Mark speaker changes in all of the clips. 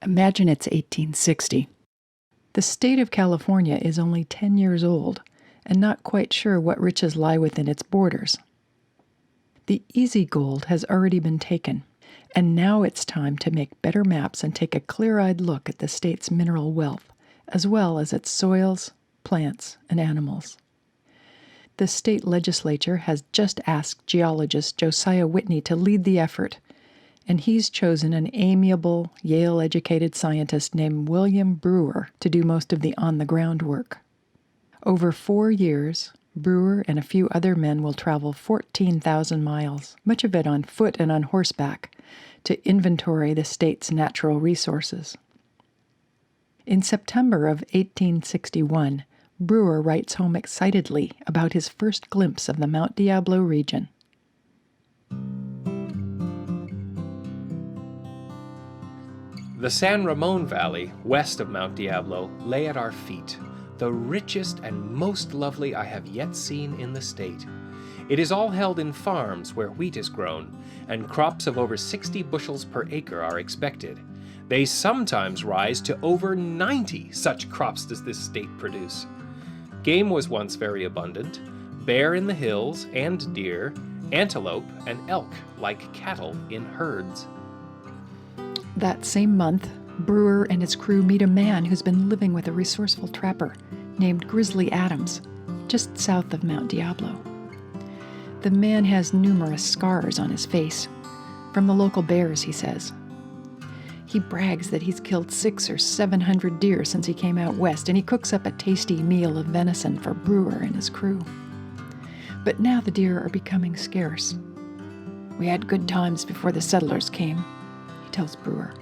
Speaker 1: Imagine it's 1860. The state of California is only 10 years old and not quite sure what riches lie within its borders. The easy gold has already been taken, and now it's time to make better maps and take a clear-eyed look at the state's mineral wealth, as well as its soils, plants, and animals. The state legislature has just asked geologist Josiah Whitney to lead the effort, and he's chosen an amiable, Yale-educated scientist named William Brewer to do most of the on-the-ground work. Over 4 years, Brewer and a few other men will travel 14,000 miles, much of it on foot and on horseback, to inventory the state's natural resources. In September of 1861, Brewer writes home excitedly about his first glimpse of the Mount Diablo region.
Speaker 2: The San Ramon Valley, west of Mount Diablo, lay at our feet, the richest and most lovely I have yet seen in the state. It is all held in farms where wheat is grown, and crops of over 60 bushels per acre are expected. They sometimes rise to over 90 such crops does this state produce. Game was once very abundant, bear in the hills and deer, antelope and elk like cattle in herds.
Speaker 1: That same month, Brewer and his crew meet a man who's been living with a resourceful trapper named Grizzly Adams, just south of Mount Diablo. The man has numerous scars on his face, from the local bears, he says. He brags that he's killed 600 or 700 deer since he came out west, and he cooks up a tasty meal of venison for Brewer and his crew. But now the deer are becoming scarce. "We had good times before the settlers came," he tells Brewer.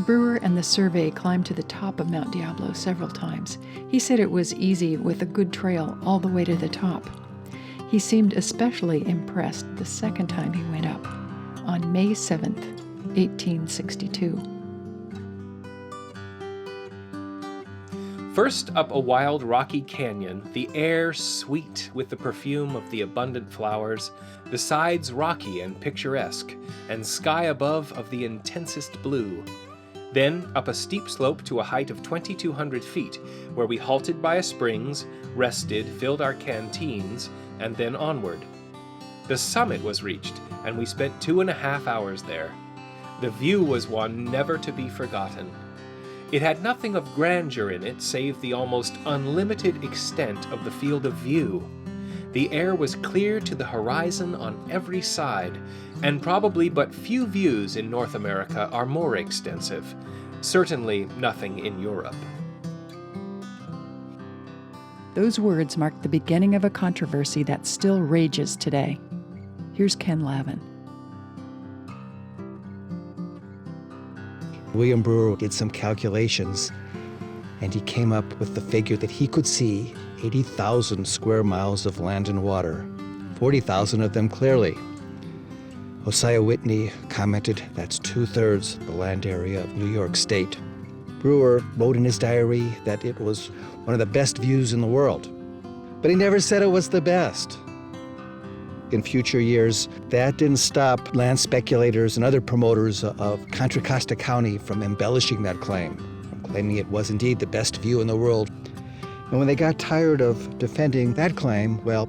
Speaker 1: Brewer and the survey climbed to the top of Mount Diablo several times. He said it was easy with a good trail all the way to the top. He seemed especially impressed the second time he went up, on May 7th, 1862.
Speaker 2: First up a wild rocky canyon, the air sweet with the perfume of the abundant flowers, the sides rocky and picturesque, and sky above of the intensest blue. Then up a steep slope to a height of 2,200 feet, where we halted by a springs, rested, filled our canteens, and then onward. The summit was reached, and we spent 2.5 hours there. The view was one never to be forgotten. It had nothing of grandeur in it save the almost unlimited extent of the field of view. The air was clear to the horizon on every side, and probably but few views in North America are more extensive. Certainly nothing in Europe.
Speaker 1: Those words marked the beginning of a controversy that still rages today. Here's Ken Lavin.
Speaker 3: William Brewer did some calculations, and he came up with the figure that he could see 80,000 square miles of land and water, 40,000 of them clearly. Josiah Whitney commented that's 2/3 the land area of New York State. Brewer wrote in his diary that it was one of the best views in the world, but he never said it was the best. In future years, that didn't stop land speculators and other promoters of Contra Costa County from embellishing that claim, from claiming it was indeed the best view in the world. And when they got tired of defending that claim, well,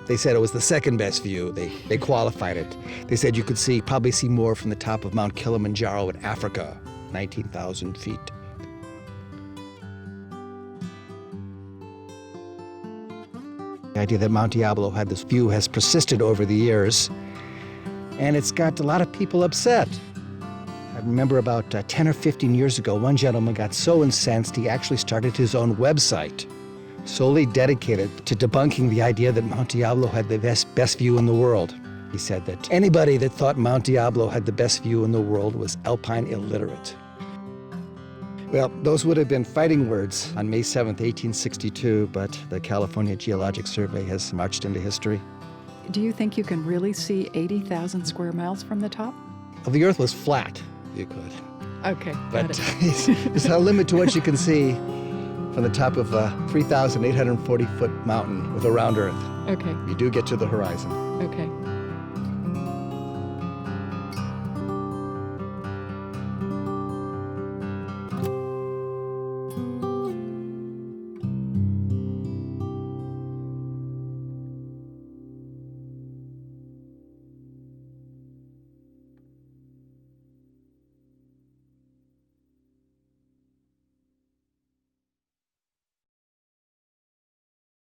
Speaker 3: they said it was the second best view. They qualified it. They said you could probably see more from the top of Mount Kilimanjaro in Africa, 19,000 feet. The idea that Mount Diablo had this view has persisted over the years, and it's got a lot of people upset. I remember about 10 or 15 years ago, one gentleman got so incensed he actually started his own website, solely dedicated to debunking the idea that Mount Diablo had the best view in the world. He said that anybody that thought Mount Diablo had the best view in the world was alpine illiterate. Well, those would have been fighting words on May 7th, 1862, but the California Geologic Survey has marched into history.
Speaker 1: Do you think you can really see 80,000 square miles from the top?
Speaker 3: If the Earth was flat, you could.
Speaker 1: Okay,
Speaker 3: But
Speaker 1: got it.
Speaker 3: there's a limit to what you can see from the top of a 3,840-foot mountain with a round Earth.
Speaker 1: Okay,
Speaker 3: You do get to the horizon.
Speaker 1: okay.